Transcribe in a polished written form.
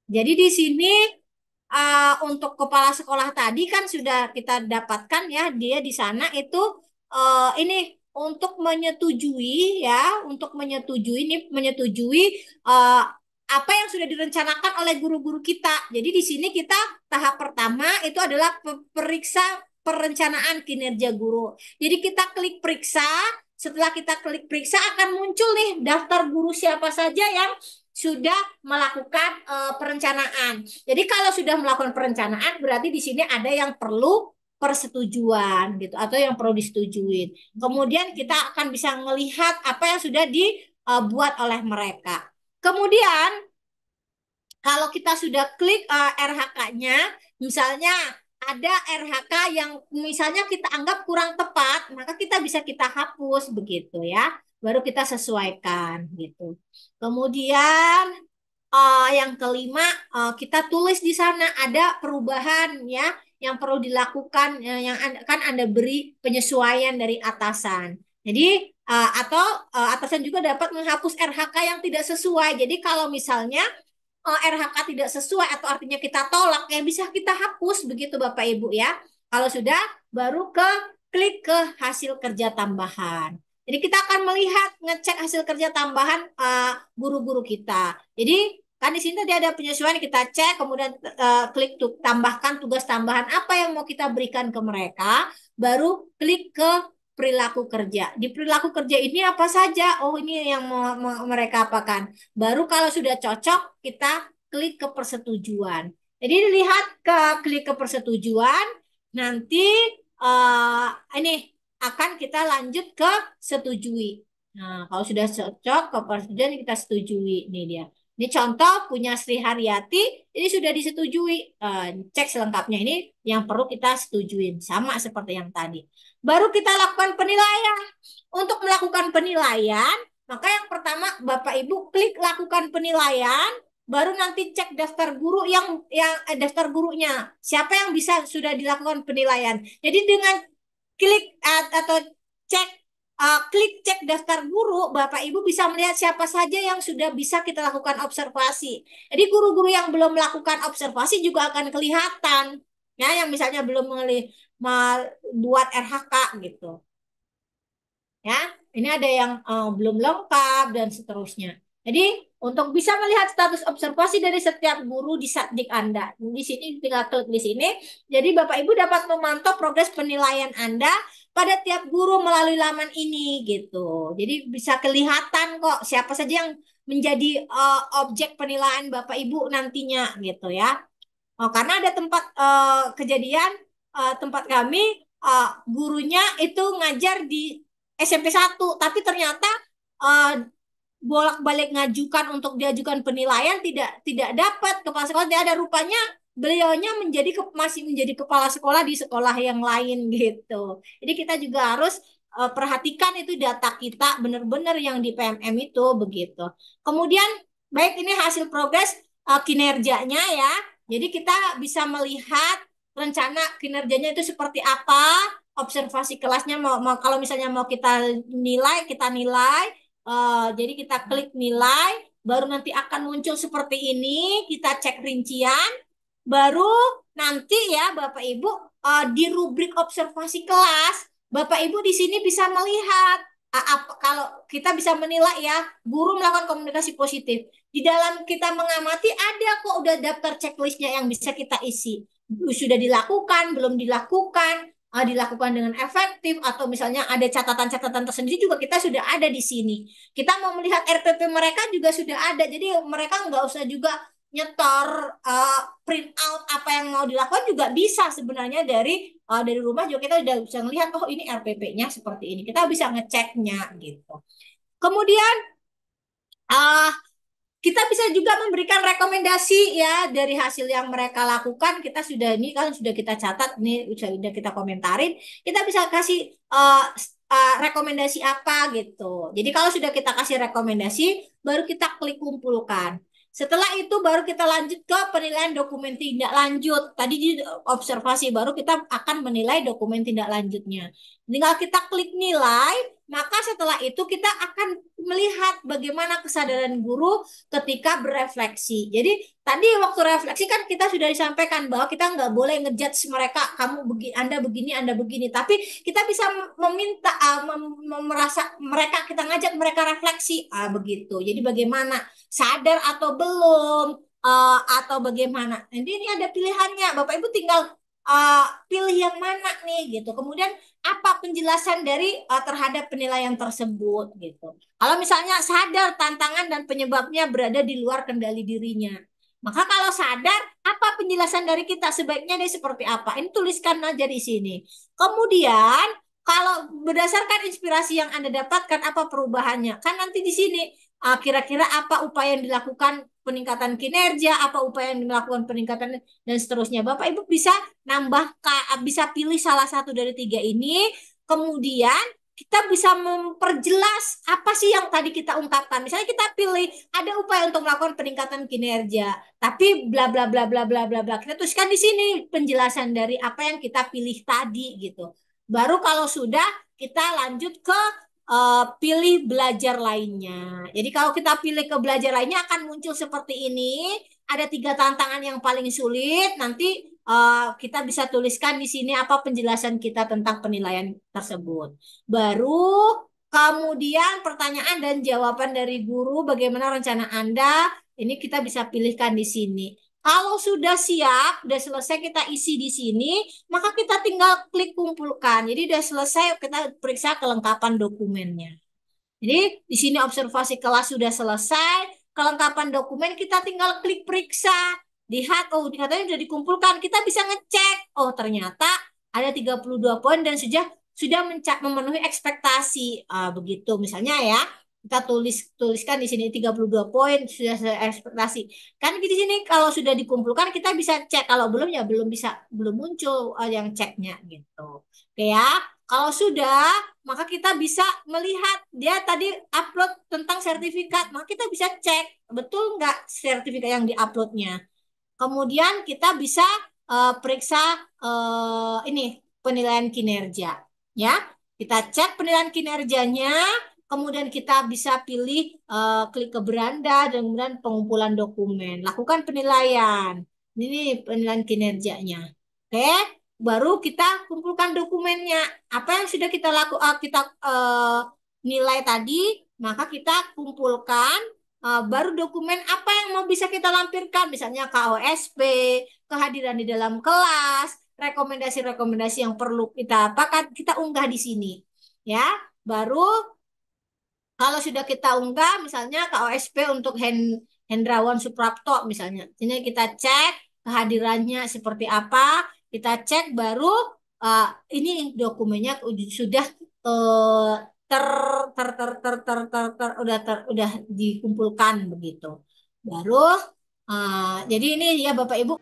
Jadi di sini untuk kepala sekolah tadi kan sudah kita dapatkan ya, dia di sana itu ini untuk menyetujui ya, untuk menyetujui ini menyetujui eh, apa yang sudah direncanakan oleh guru-guru kita. Jadi di sini kita tahap pertama itu adalah periksa perencanaan kinerja guru. Jadi kita klik periksa, setelah kita klik periksa akan muncul nih daftar guru siapa saja yang sudah melakukan perencanaan. Jadi kalau sudah melakukan perencanaan berarti di sini ada yang perlu persetujuan gitu atau yang perlu disetujui. Kemudian kita akan bisa melihat apa yang sudah dibuat oleh mereka. Kemudian kalau kita sudah klik RHK-nya, misalnya ada RHK yang misalnya kita anggap kurang tepat, maka kita hapus begitu ya. Baru kita sesuaikan gitu. Kemudian yang kelima, kita tulis di sana ada perubahan ya yang perlu dilakukan, yang kan Anda beri penyesuaian dari atasan. Jadi atau atasan juga dapat menghapus RHK yang tidak sesuai. Jadi kalau misalnya RHK tidak sesuai atau artinya kita tolak, ya bisa kita hapus begitu Bapak Ibu ya. Kalau sudah, baru klik ke hasil kerja tambahan. Jadi kita akan melihat ngecek hasil kerja tambahan guru-guru kita. Jadi kan di sini tadi ada penyesuaian kita cek, kemudian klik tuh tambahkan tugas tambahan apa yang mau kita berikan ke mereka, baru klik ke perilaku kerja. Di perilaku kerja ini apa saja? Oh, ini yang mau mereka apakan. Baru kalau sudah cocok, kita klik ke persetujuan. Jadi lihat ke klik ke persetujuan, nanti eh, ini akan kita lanjut ke setujui. Nah, kalau sudah cocok ke persetujuan kita setujui. Ini dia. Ini contoh punya Sri Haryati, ini sudah disetujui. Cek selengkapnya ini yang perlu kita setujuin. Sama seperti yang tadi. Baru kita lakukan penilaian. Untuk melakukan penilaian, maka yang pertama Bapak Ibu klik lakukan penilaian, baru nanti cek daftar guru yang daftar gurunya. Siapa yang bisa sudah dilakukan penilaian. Jadi dengan klik atau cek klik cek daftar guru, Bapak Ibu bisa melihat siapa saja yang sudah bisa kita lakukan observasi. Jadi guru-guru yang belum melakukan observasi juga akan kelihatan. Ya, yang misalnya belum membuat RHK gitu. Ya, ini ada yang belum lengkap dan seterusnya. Jadi, untuk bisa melihat status observasi dari setiap guru di Satdik Anda. Di sini tinggal klik di sini. Jadi, Bapak Ibu dapat memantau progres penilaian Anda pada tiap guru melalui laman ini gitu. Jadi, bisa kelihatan kok siapa saja yang menjadi objek penilaian Bapak Ibu nantinya gitu ya. Karena ada tempat kejadian tempat kami gurunya itu ngajar di SMP 1, tapi ternyata eh, bolak-balik ngajukan untuk diajukan penilaian tidak dapat kepala sekolah tidak ada, rupanya beliaunya masih menjadi kepala sekolah di sekolah yang lain gitu. Jadi kita juga harus perhatikan itu data kita benar-benar yang di PMM itu begitu. Kemudian baik ini hasil progres kinerjanya ya. Jadi kita bisa melihat rencana kinerjanya itu seperti apa, observasi kelasnya kalau misalnya mau kita nilai. Jadi kita klik nilai, baru nanti akan muncul seperti ini. Kita cek rincian, baru nanti ya Bapak Ibu di rubrik observasi kelas, Bapak Ibu di sini bisa melihat kalau kita bisa menilai ya guru melakukan komunikasi positif. Di dalam kita mengamati ada kok udah daftar checklistnya yang bisa kita isi. Sudah dilakukan, belum dilakukan, dilakukan dengan efektif atau misalnya ada catatan-catatan tersendiri juga kita sudah ada di sini. Kita mau melihat RPP mereka juga sudah ada. Jadi mereka nggak usah juga nyetor print out apa yang mau dilakukan juga bisa sebenarnya dari rumah juga kita udah bisa ngelihat oh ini RPP-nya seperti ini. Kita bisa ngeceknya gitu. Kemudian uh, kita bisa juga memberikan rekomendasi ya dari hasil yang mereka lakukan. Kita sudah ini kan sudah kita catat, ini sudah kita komentarin. Kita bisa kasih rekomendasi apa gitu. Jadi kalau sudah kita kasih rekomendasi, baru kita klik kumpulkan. Setelah itu baru kita lanjut ke penilaian dokumen tindak lanjut. Tadi di observasi baru kita akan menilai dokumen tindak lanjutnya. Tinggal kita klik nilai, Maka setelah itu kita akan melihat bagaimana kesadaran guru ketika berefleksi. Jadi tadi waktu refleksi kan kita sudah disampaikan bahwa kita nggak boleh ngejudge mereka, kamu begini, Anda begini. Tapi kita bisa meminta, merasa mereka, kita ngajak mereka refleksi, begitu. Jadi bagaimana, sadar atau belum, atau bagaimana. Jadi ini ada pilihannya. Bapak Ibu tinggal pilih yang mana nih gitu. Kemudian apa penjelasan dari terhadap penilaian tersebut gitu. Kalau misalnya sadar tantangan dan penyebabnya berada di luar kendali dirinya. Maka kalau sadar, apa penjelasan dari kita? Sebaiknya dia seperti apa? Ini tuliskan aja di sini. Kemudian, kalau berdasarkan inspirasi yang Anda dapatkan, apa perubahannya? Kan nanti di sini, kira-kira apa upaya yang dilakukan peningkatan kinerja, apa upaya yang dilakukan peningkatan dan seterusnya. Bapak Ibu bisa nambah, bisa pilih salah satu dari tiga ini, kemudian kita bisa memperjelas apa sih yang tadi kita ungkapkan. Misalnya kita pilih ada upaya untuk melakukan peningkatan kinerja, tapi bla bla bla bla bla bla bla. Kita tuliskan di sini penjelasan dari apa yang kita pilih tadi gitu. Baru kalau sudah kita lanjut ke pilih belajar lainnya. Jadi kalau kita pilih ke belajar lainnya akan muncul seperti ini. Ada tiga tantangan yang paling sulit. Nanti kita bisa tuliskan di sini apa penjelasan kita tentang penilaian tersebut. Baru kemudian pertanyaan dan jawaban dari guru, bagaimana rencana Anda? Ini kita bisa pilihkan di sini. Kalau sudah siap, sudah selesai kita isi di sini, maka kita tinggal klik kumpulkan. Jadi sudah selesai, kita periksa kelengkapan dokumennya. Jadi di sini observasi kelas sudah selesai, kelengkapan dokumen kita tinggal klik periksa. Lihat, oh katanya sudah dikumpulkan, kita bisa ngecek. Oh ternyata ada 32 poin dan sudah memenuhi ekspektasi. Begitu misalnya ya. Kita tuliskan di sini 32 poin sudah sesuai ekspektasi. Kan di sini kalau sudah dikumpulkan kita bisa cek, kalau belum ya belum muncul yang ceknya gitu. Oke ya. Kalau sudah, maka kita bisa melihat dia tadi upload tentang sertifikat, maka kita bisa cek betul nggak sertifikat yang diuploadnya. Kemudian kita bisa periksa ini penilaian kinerja, ya. Kita cek penilaian kinerjanya, kemudian kita bisa pilih klik ke beranda dan kemudian pengumpulan dokumen. Lakukan penilaian. Ini penilaian kinerjanya. Oke, baru kita kumpulkan dokumennya. Apa yang sudah kita nilai tadi, maka kita kumpulkan. Baru dokumen apa yang mau bisa kita lampirkan, misalnya KOSP, kehadiran di dalam kelas, rekomendasi-rekomendasi yang perlu kita apakan, kita unggah di sini. Ya, baru kalau sudah kita unggah, misalnya KOSP untuk Hendrawan Suprapto misalnya, ini kita cek kehadirannya seperti apa, kita cek baru ini dokumennya sudah uh, ter, udah dikumpulkan begitu. Baru jadi ini ya Bapak Ibu.